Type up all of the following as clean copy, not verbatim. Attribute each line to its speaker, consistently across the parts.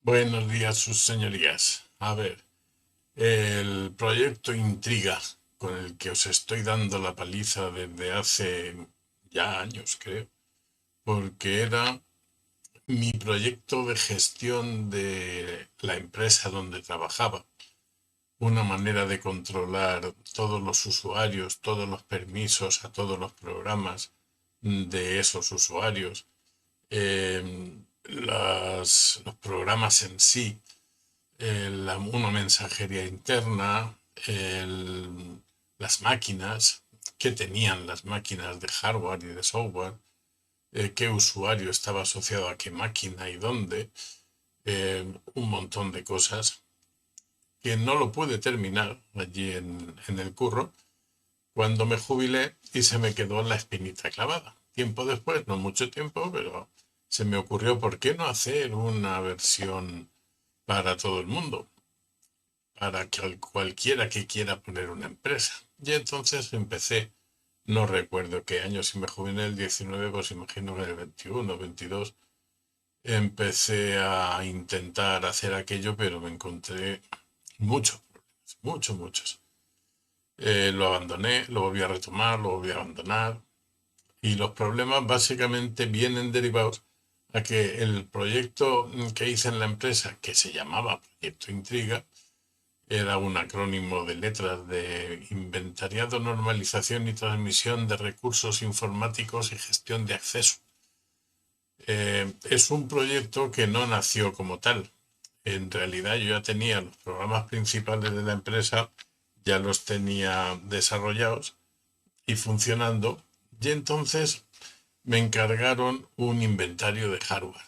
Speaker 1: Buenos días, sus señorías. A ver, el proyecto Intriga, con el que os estoy dando la paliza desde hace ya años, creo, porque era mi proyecto de gestión de la empresa donde trabajaba. Una manera de controlar todos los usuarios, todos los permisos a todos los programas de esos usuarios, los programas en sí, una mensajería interna, las máquinas, qué tenían las máquinas de hardware y de software, qué usuario estaba asociado a qué máquina y dónde, un montón de cosas que no lo pude terminar allí en el curro cuando me jubilé y se me quedó la espinita clavada. Tiempo después, no mucho tiempo, pero se me ocurrió por qué no hacer una versión para todo el mundo, para que cualquiera que quiera poner una empresa. Y entonces empecé, no recuerdo qué año, si me jubilé en el 19, pues imagino que en el 21, 22, empecé a intentar hacer aquello, pero me encontré muchos problemas, muchos. Lo abandoné, lo volví a retomar, lo volví a abandonar. Y los problemas básicamente vienen derivados a que el proyecto que hice en la empresa, que se llamaba Proyecto Intriga, era un acrónimo de letras de Inventariado, Normalización y Transmisión de Recursos Informáticos y Gestión de Acceso. Es un proyecto que no nació como tal. En realidad yo ya tenía los programas principales de la empresa, ya los tenía desarrollados y funcionando, y entonces me encargaron un inventario de hardware.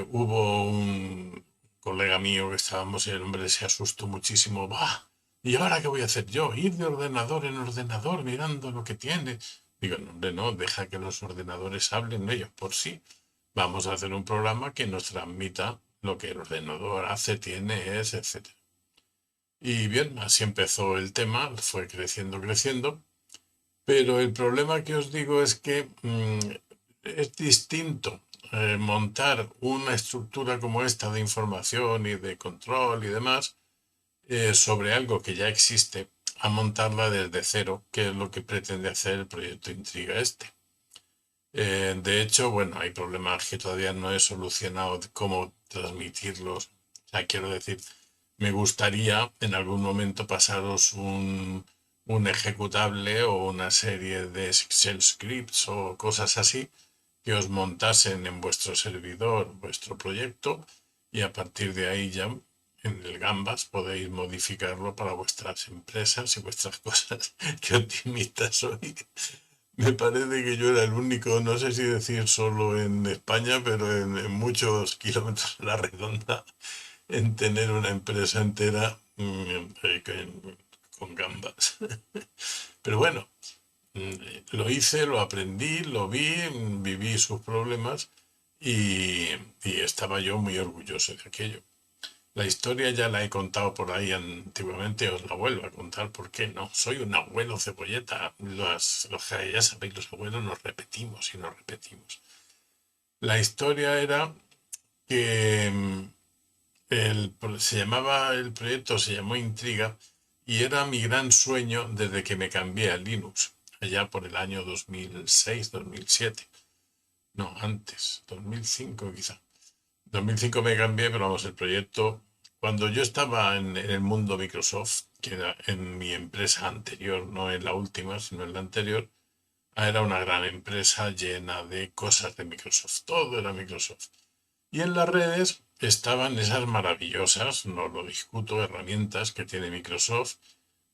Speaker 1: Hubo un colega mío que estábamos y el hombre se asustó muchísimo. ¡Bah! ¿Y ahora qué voy a hacer yo? Ir de ordenador en ordenador mirando lo que tiene. Digo, no, hombre, no, deja que los ordenadores hablen ellos por sí. Vamos a hacer un programa que nos transmita lo que el ordenador hace, tiene, es, etcétera. Y bien, así empezó el tema, fue creciendo, pero el problema que os digo es que es distinto montar una estructura como esta de información y de control y demás sobre algo que ya existe a montarla desde cero, que es lo que pretende hacer el proyecto Intriga este. De hecho, bueno, hay problemas que todavía no he solucionado de cómo transmitirlos. O sea, quiero decir, me gustaría en algún momento pasaros un ejecutable o una serie de Excel scripts o cosas así que os montasen en vuestro servidor, vuestro proyecto, y a partir de ahí ya en el Gambas podéis modificarlo para vuestras empresas y vuestras cosas. Qué optimista soy. Me parece que yo era el único, no sé si decir solo en España, pero en muchos kilómetros a la redonda, en tener una empresa entera con gambas. Pero bueno, lo hice, lo aprendí, lo vi, viví sus problemas y estaba yo muy orgulloso de aquello. La historia ya la he contado por ahí antiguamente, os la vuelvo a contar, ¿por qué no? Soy un abuelo cebolleta. Los que ya sabéis, los abuelos nos repetimos y nos repetimos. La historia era que el proyecto se llamó Intriga y era mi gran sueño desde que me cambié a Linux, allá por el año 2006, 2007. No, antes, 2005 quizá. 2005 me cambié, pero vamos, el proyecto, cuando yo estaba en el mundo Microsoft, que era en mi empresa anterior, no en la última, sino en la anterior, era una gran empresa llena de cosas de Microsoft, todo era Microsoft. Y en las redes estaban esas maravillosas, no lo discuto, herramientas que tiene Microsoft,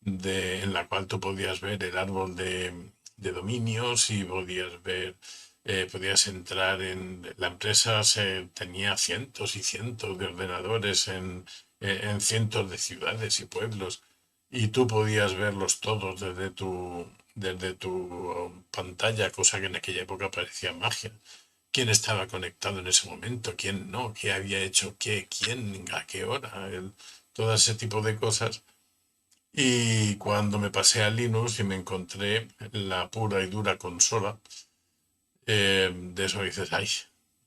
Speaker 1: en la cual tú podías ver el árbol de dominios y podías entrar la empresa tenía cientos y cientos de ordenadores en cientos de ciudades y pueblos y tú podías verlos todos desde tu pantalla, cosa que en aquella época parecía magia. ¿Quién estaba conectado en ese momento? ¿Quién no? ¿Qué había hecho qué? ¿Quién? ¿A qué hora? Todo ese tipo de cosas. Y cuando me pasé a Linux y me encontré la pura y dura consola, de eso dices, ay,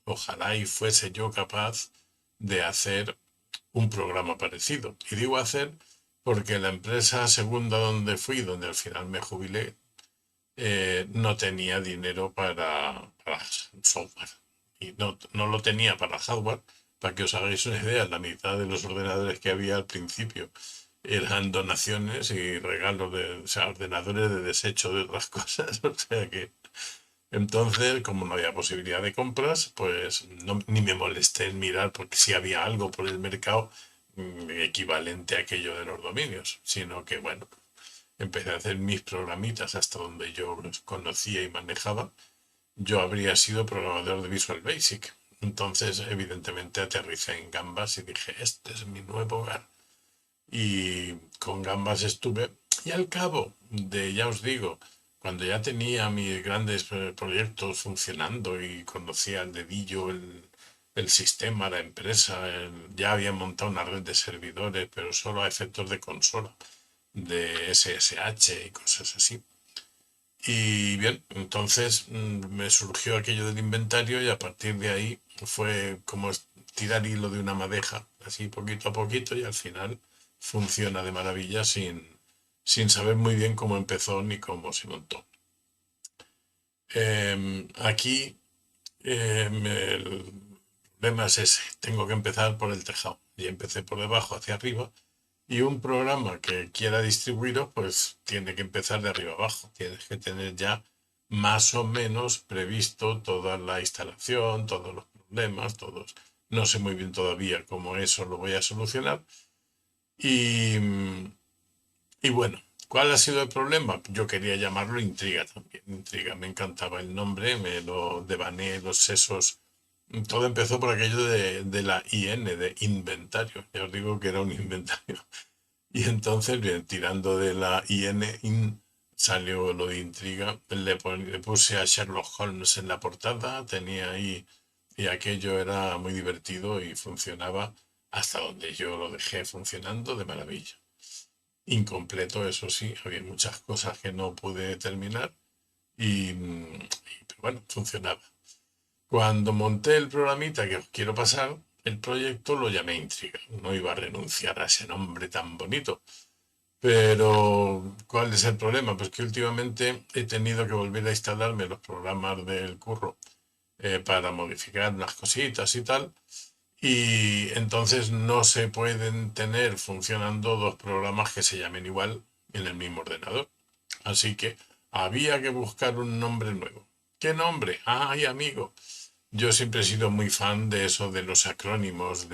Speaker 1: ojalá y fuese yo capaz de hacer un programa parecido. Y digo hacer porque la empresa segunda donde fui, donde al final me jubilé, no tenía dinero para software. Y no lo tenía para hardware. Para que os hagáis una idea, la mitad de los ordenadores que había al principio eran donaciones y regalos o sea, ordenadores de desecho de otras cosas. O sea que entonces, como no había posibilidad de compras, pues ni me molesté en mirar porque si había algo por el mercado equivalente a aquello de los dominios, sino que bueno, empecé a hacer mis programitas hasta donde yo los conocía y manejaba. Yo habría sido programador de Visual Basic. Entonces, evidentemente, aterricé en Gambas y dije, este es mi nuevo hogar. Y con Gambas estuve. Y al cabo de, ya os digo, cuando ya tenía mis grandes proyectos funcionando y conocía al dedillo el sistema, la empresa, ya había montado una red de servidores, pero solo a efectos de consola, de SSH y cosas así. Y bien, entonces me surgió aquello del inventario y a partir de ahí fue como tirar hilo de una madeja, así poquito a poquito y al final funciona de maravilla sin saber muy bien cómo empezó ni cómo se montó. Aquí el problema es ese, tengo que empezar por el tejado y empecé por debajo hacia arriba y un programa que quiera distribuirlo, pues tiene que empezar de arriba abajo. Tienes que tener ya más o menos previsto toda la instalación, todos los problemas, todos. No sé muy bien todavía cómo eso lo voy a solucionar. Y, y bueno, ¿cuál ha sido el problema? Yo quería llamarlo Intriga también. Intriga, me encantaba el nombre, me lo devané los sesos. Todo empezó por aquello de la IN, de inventario. Ya os digo que era un inventario. Y entonces, bien, tirando de la IN, salió lo de Intriga. Le puse a Sherlock Holmes en la portada, tenía ahí, y aquello era muy divertido y funcionaba hasta donde yo lo dejé funcionando de maravilla. Incompleto, eso sí, había muchas cosas que no pude terminar pero bueno, funcionaba. Cuando monté el programita que os quiero pasar, el proyecto lo llamé Intriga. No iba a renunciar a ese nombre tan bonito. Pero, ¿cuál es el problema? Pues que últimamente he tenido que volver a instalarme los programas del curro para modificar unas cositas y tal. Y entonces no se pueden tener funcionando dos programas que se llamen igual en el mismo ordenador. Así que había que buscar un nombre nuevo. ¿Qué nombre? Ay, amigo. Yo siempre he sido muy fan de eso de los acrónimos,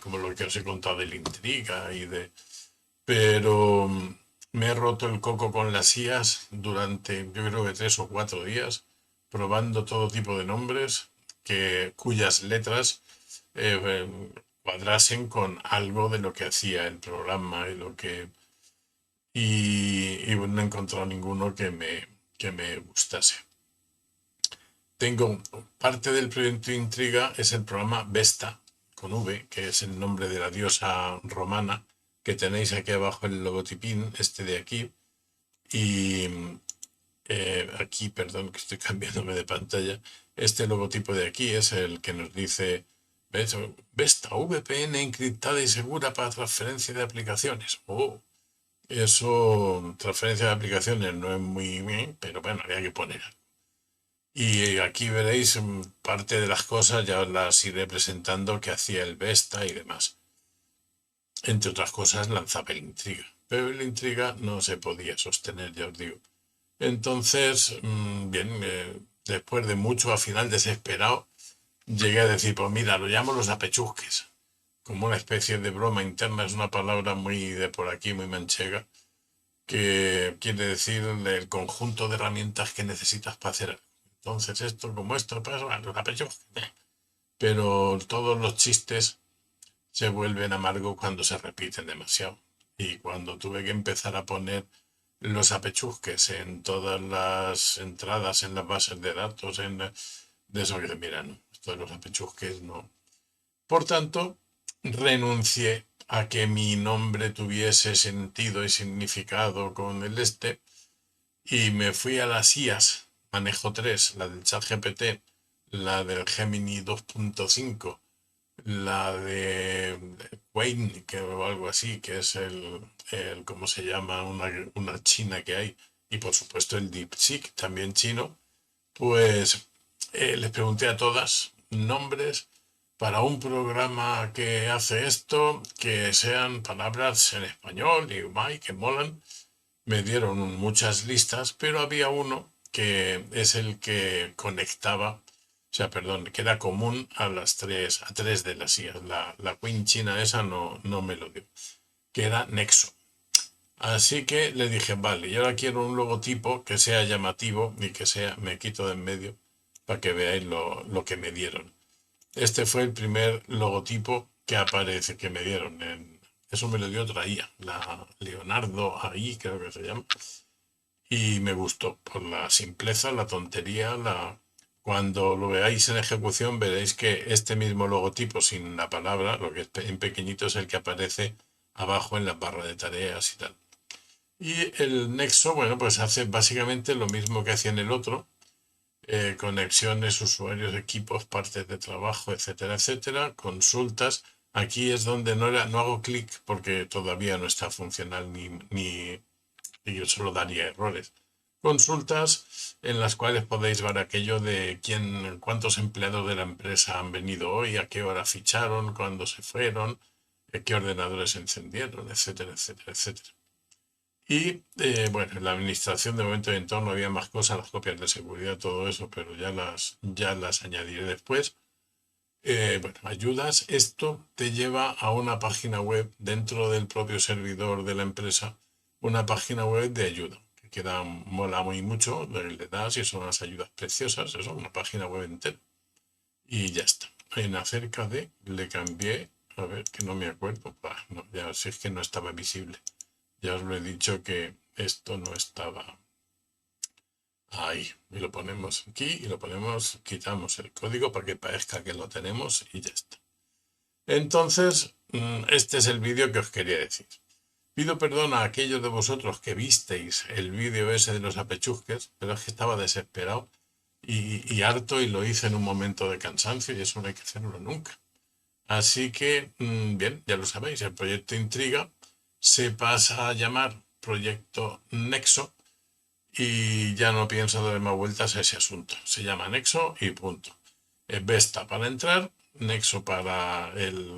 Speaker 1: como lo que os he contado, de la intriga y de pero me he roto el coco con las IAs durante yo creo que 3 o 4 días, probando todo tipo de nombres cuyas letras cuadrasen con algo de lo que hacía el programa y no he encontrado ninguno que me gustase. Tengo parte del proyecto Intriga, es el programa Vesta, con V, que es el nombre de la diosa romana, que tenéis aquí abajo el logotipín, este de aquí. Y aquí, perdón, que estoy cambiándome de pantalla. Este logotipo de aquí es el que nos dice, ¿ves? Vesta, VPN encriptada y segura para transferencia de aplicaciones. Oh, eso, transferencia de aplicaciones no es muy bien, pero bueno, había que poner. Y aquí veréis parte de las cosas, ya os las iré presentando que hacía el Vesta y demás. Entre otras cosas, lanzaba el Intriga. Pero el Intriga no se podía sostener, ya os digo. Entonces, bien, después de mucho, al final desesperado, llegué a decir, pues mira, lo llamo los apechusques. Como una especie de broma interna, es una palabra muy de por aquí, muy manchega, que quiere decir el conjunto de herramientas que necesitas para hacer algo. Entonces, esto como esto, pues bueno, los apechusques. Pero todos los chistes se vuelven amargos cuando se repiten demasiado. Y cuando tuve que empezar a poner los apechusques en todas las entradas, en las bases de datos, de eso que mira, no, esto de los apechusques no. Por tanto, renuncié a que mi nombre tuviese sentido y significado con el y me fui a las IAs, manejo 3, la del ChatGPT, la del Gemini 2.5 la de Wayne, que, o algo así, que es ¿cómo se llama? Una china que hay, y por supuesto el DeepSeek, también chino, pues les pregunté a todas nombres para un programa que hace esto, que sean palabras en español y guay, que molan. Me dieron muchas listas, pero había uno que es el que conectaba, o sea, perdón, que era común a tres de las IAs. La Queen China esa no me lo dio, que era Nexo. Así que le dije, vale, yo ahora quiero un logotipo que sea llamativo y que sea, me quito de en medio para que veáis lo que me dieron. Este fue el primer logotipo que aparece, que me dieron. Eso me lo dio otra IA, la Leonardo AI, creo que se llama. Y me gustó por la simpleza, la tontería, cuando lo veáis en ejecución veréis que este mismo logotipo sin la palabra, lo que es en pequeñito, es el que aparece abajo en la barra de tareas y tal. Y el nexo, bueno, pues hace básicamente lo mismo que hacía en el otro, conexiones, usuarios, equipos, partes de trabajo, etcétera, etcétera, consultas. Aquí es donde no hago clic porque todavía no está funcional y yo solo daría errores. Consultas en las cuales podéis ver aquello de cuántos empleados de la empresa han venido hoy, a qué hora ficharon, cuándo se fueron, qué ordenadores encendieron, etcétera, etcétera, etcétera. Y bueno, en la administración de momento de entorno había más cosas, las copias de seguridad, todo eso, pero ya las añadiré después. Bueno, ayudas. Esto te lleva a una página web dentro del propio servidor de la empresa, una página web de ayuda, que mola muy mucho, le das y son unas ayudas preciosas, eso, una página web entera. Y ya está. En acerca de, le cambié, a ver, que no me acuerdo, no, ya sé que no estaba visible. Ya os lo he dicho que esto no estaba ahí. Y lo ponemos aquí y lo ponemos, quitamos el código para que parezca que lo tenemos y ya está. Entonces, este es el vídeo que os quería decir. Pido perdón a aquellos de vosotros que visteis el vídeo ese de los apechusques, pero es que estaba desesperado y harto y lo hice en un momento de cansancio y eso no hay que hacerlo nunca. Así que, bien, ya lo sabéis, el proyecto Intriga se pasa a llamar Proyecto Nexo y ya no pienso dar más vueltas a ese asunto. Se llama Nexo y punto. Vesta para entrar, Nexo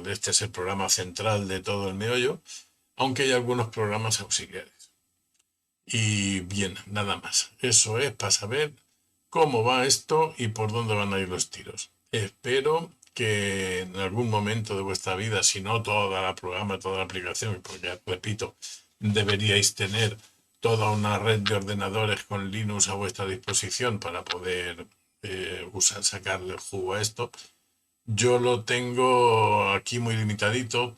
Speaker 1: este es el programa central de todo el meollo, aunque hay algunos programas auxiliares. Y bien, nada más. Eso es para saber cómo va esto y por dónde van a ir los tiros. Espero que en algún momento de vuestra vida, si no toda la programa, toda la aplicación, porque repito, deberíais tener toda una red de ordenadores con Linux a vuestra disposición para poder sacarle el jugo a esto. Yo lo tengo aquí muy limitadito.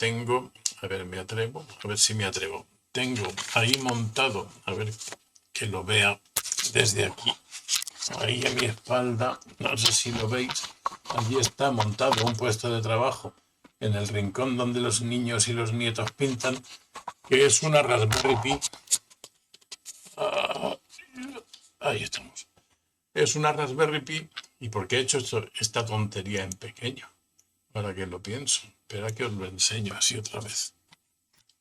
Speaker 1: A ver, me atrevo, a ver si me atrevo. Tengo ahí montado, a ver que lo vea desde aquí. Ahí a mi espalda, no sé si lo veis, allí está montado un puesto de trabajo en el rincón donde los niños y los nietos pintan, que es una Raspberry Pi. Ah, ahí estamos. Es una Raspberry Pi. ¿Y por qué he hecho esta tontería en pequeño? Ahora que lo pienso. Espera que os lo enseño así otra vez.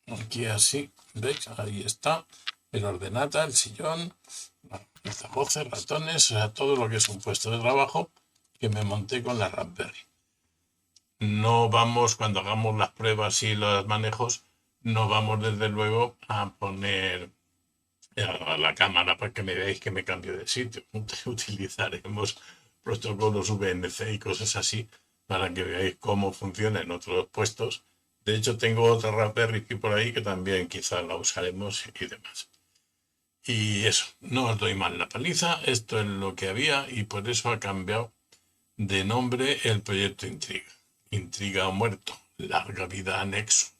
Speaker 1: Aquí así, ¿veis? Ahí está. El ordenata, el sillón, altavoces, ratones, o sea, todo lo que es un puesto de trabajo que me monté con la Raspberry. No vamos, cuando hagamos las pruebas y los manejos, no vamos desde luego a poner a la cámara para que me veáis que me cambio de sitio. Utilizaremos protocolos VNC y cosas así para que veáis cómo funciona en otros puestos. De hecho, tengo otra Raspberry Pi por ahí que también quizá la usaremos y demás. Y eso, no os doy mal la paliza, esto es lo que había y por eso ha cambiado de nombre el proyecto Intriga. Intriga ha muerto, larga vida a Nexo.